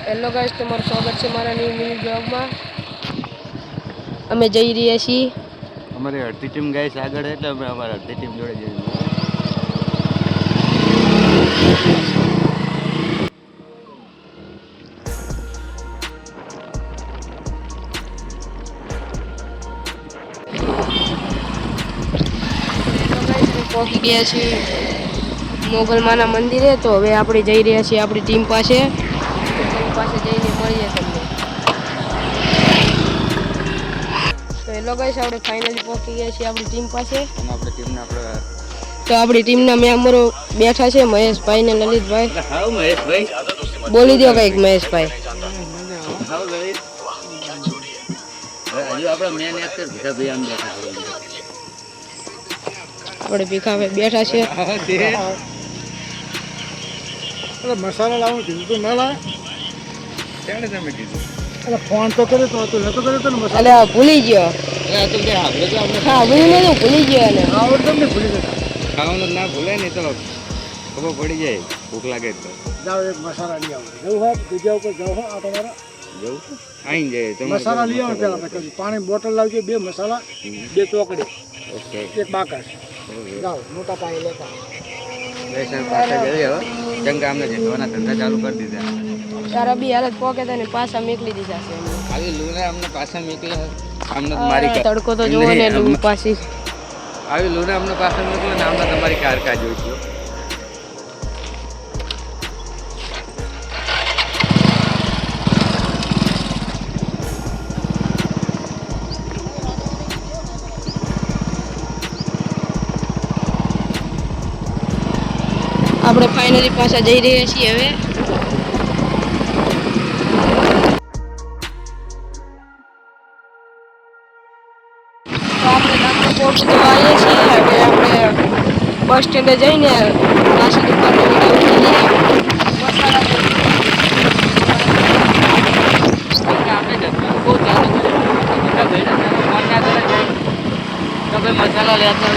Hello guys, તમારું સ્વાગત છે મારા ન્યૂ મિની બ્લોગમાં. અમે જઈ રહ્યા છીએ. અમારી અડધી ટીમ ગાઈસ આગળ એટલે અમે અમારી અડધી ટીમ જોડે જઈએ. પહોંચી ગયા છીએ મોગલમાના મંદિરે. તો હવે આપણે જઈ રહ્યા છીએ આપણી ટીમ પાસે. ટીમ પાસે જઈને મળીએ તમને. તો હેલો ગાઈસ, આપણે ફાઇનલી પહોંચી ગયા છીએ આપણી ટીમ પાસે. તો આપણી ટીમના મેમ્બરો બેઠા છે, મહેશભાઈ ને લલિતભાઈ. બોલી દો કંઈક મહેશભાઈ. આપણે ભીખાભાઈ બેઠા છે. મસાલા લાવું કીધું તો ના લાવે. તેને તમે કીધું ફોન તો કર્યો તો નતો કર્યો તો ને મસાલા. અલે ભૂલી ગયો. હા ભૂલી નતો, ભૂલી ગયો. અને આવડતું ને ભૂલી ગયા. ખાવાનું ના ભૂલે ને તો ખબર પડી જાય, ભૂખ લાગે તો જાઓ એક મસાલા લઈ આવો. જવું હોય બીજા ઉપર જાઓ આ તમારા જવું આવી જાય. મસાલા લઈ આવો પેલા પછી પાણી બોટલ લાવજો, 2 મસાલા, 2 ચોકડી, ઓકે, 1 બાકસ. જાઓ મોટા પાણી લેતા પાછા જઈએ હવે. ચંગા અમને જીતવાના ધંધા ચાલુ કરી દીધા. તારા બી હાલત પોકે ને પાછા મેકલી દીધા છે. આવી લૂને અમને પાછા મેકલે. અમને મારી તડકો તો જોવો ને લૂ પાછી. આવી લૂને અમને પાછા મેકલે ને અમને તમારી કાર કા જોઈશું. આપણે ફાઇનલી પાછા જઈ રહ્યા છીએ હવે. આપણે પહોંચી તો આવીએ છીએ. હવે આપણે બસ સ્ટેન્ડે જઈને નાસી દુકાનનો વિડીયો ઉતારીએ. મસાલા લેતા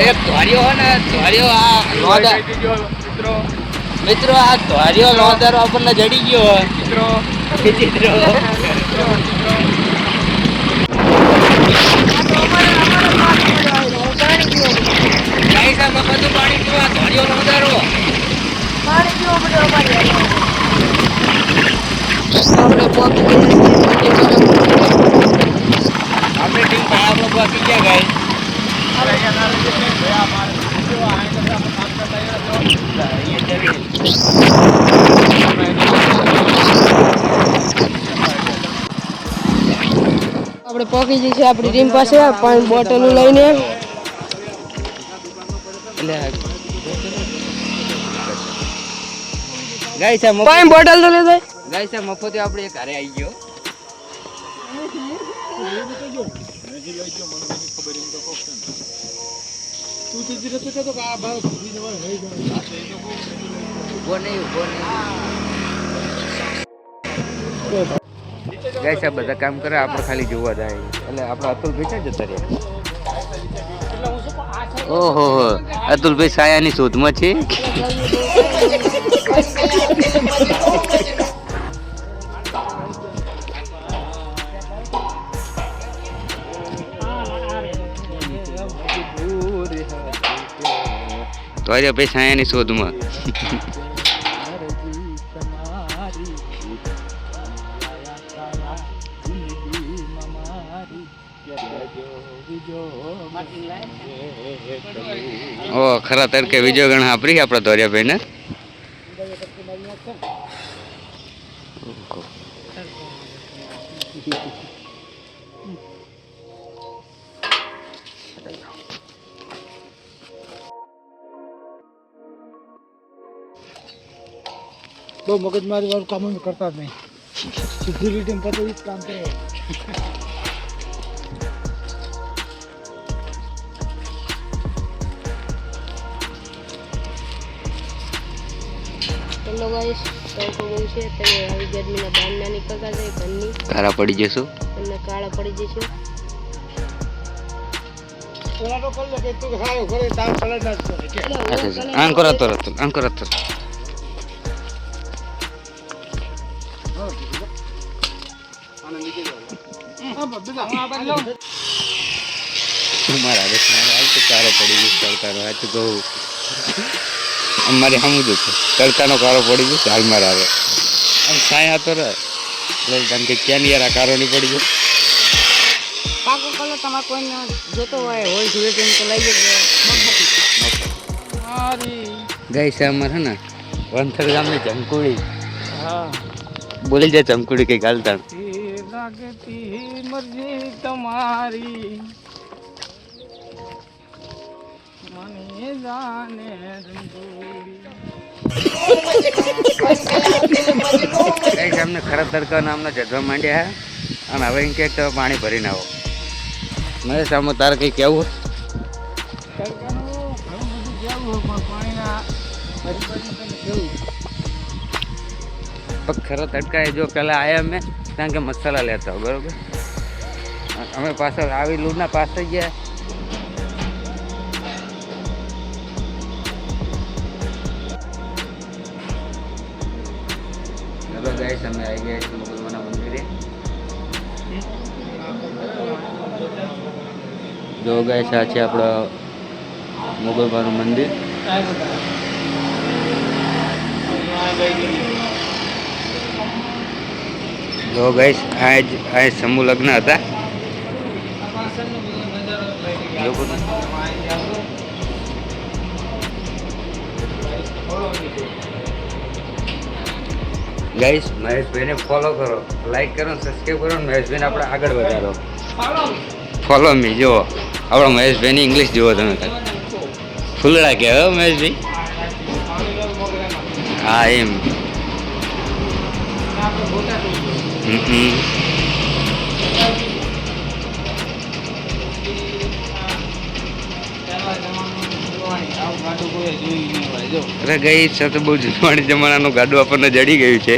એક ધોરિયો હોય ને, ધોરિયો આ મિત્રો આ ધોરિયો લોંધારો આપણને જડી ગયો હોય. મિત્રો બધું પાણી પીવા ધોરિયો લોંધારો આપણે પહોંચી ગયા છીએ. આપણે ટીમ આપણે પહોંચી ગયા ગાઈસ. આપણે પહોંચી જઈએ છીએ આપણી ટીમ પાસે પાણી બોટલ લઈને. પાણી બોટલ તો લેતો ગાઈસ આ મફતે આપણે એક ઘરે આવી ગયો. ગાઈસ આ બધા કામ કરે, આપણે ખાલી જોવા જાય. એટલે આપણે અતુલભાઈ ક્યાં જતા રહ્યા? ઓહો, અતુલભાઈ સાયાની શોધમાં છે. તો આજે ભાઈ સાયાની શોધમાં. ઓ ખરા તડકે વિજય ગણ આપરી આપણા ધોરિયાભાઈ ને. બહુ મગજમારી વાળું કામ અમે કરતા જ નહીં. સીધી રીટીમ પતે જ કામ કરે. હેલો ગાઈસ, તડકો બહુ છે તમે આવી ગરમીના બહાર ના નીકળતા જાય ઘરની કારા પડી જશું તમને કાળા પડી જશે પેલા તો કરી લે કે તું ખાયો ઘરે તાપ કલર ના જ કરે કે અચ્છા આંકો રાતો મારા હાલ તો કારો પડી ગયો તડકાનો આ તો કહું અમારે સામું જ છે તડકાનો કારો પડી ગયો હાલ મારા આવે આમ સાય હતો રે એટલે કારણ કે ક્યાં યાર આ કારો નહીં પડી ગયો પાકો કલર તમારે કોઈને જોતો હોય જોઈએ તો લઈ જજો ગઈ છે અમારે હે ને વંથર ગામની ચમકુડી હા બોલી જાય ચમકુડી કઈ ગાલતા લાગતી મરજી તમારી મને જાને ગઈ અમને ખરા તડકા નામના જધવા માંડ્યા હે અને હવે એમ કે પાણી ભરીને આવો મહેશ આમાં તારે કંઈ કહેવું તડકાનું ઘણું બધું કેવું પણ પાણીના કેવું પણ ખરા તડકા એ જો પહેલાં આવ્યા અમે કારણ કે મસાલા લેતા હોય બરાબર અમે પાછળ આવી લૂના પાસે ગયા ચલો ગાઈસ અમે આવી ગયા છીએ મુગલમાના મંદિરે જો ગાઈસ આ છે આપણો મુગલમાનું મંદિર જો ગાઈસ આ સમૂહ લગ્ન હતા ગાઈસ મહેશભાઈને ફોલો કરો લાઈક કરો સબસ્ક્રાઈબ કરો મહેશભાઈને આપણે આગળ વધારો ફોલો મી જુઓ આપણો મહેશભાઈની ઇંગ્લિશ જુઓ તમે ફૂલડા કહેવાય મહેશભાઈ હા એમ અરે ગઈ સાથે બહુ જૂનવાણી જમાનાનું ગાડું આપણને જડી ગયું છે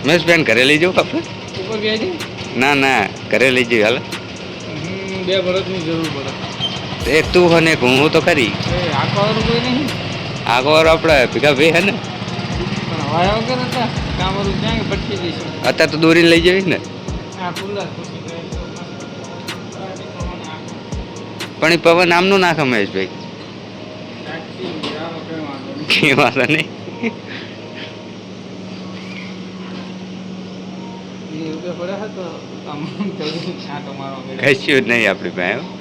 મહેશભાઈ ઘરે લઈ જવું આપણે ના ઘરે લઈ જઈએ હાલ 2 વર્ષની જરૂર પડે એક તું હો ને એક હું તો ખરી આખવાનું કોઈ નહીં આગો આપણે ભેગા ભાઈ હે ને પણ હવાયા વગર હતા કામ વાળું ક્યાં કે ભટકી જઈશું અત્યારે તો દોરી લઈ જવી ને આ ખુલ્લા પણ એ પવન આમનું નાખે મહેશભાઈ કઈ વાંધો નહીં કશું જ નહીં આપણી પાસે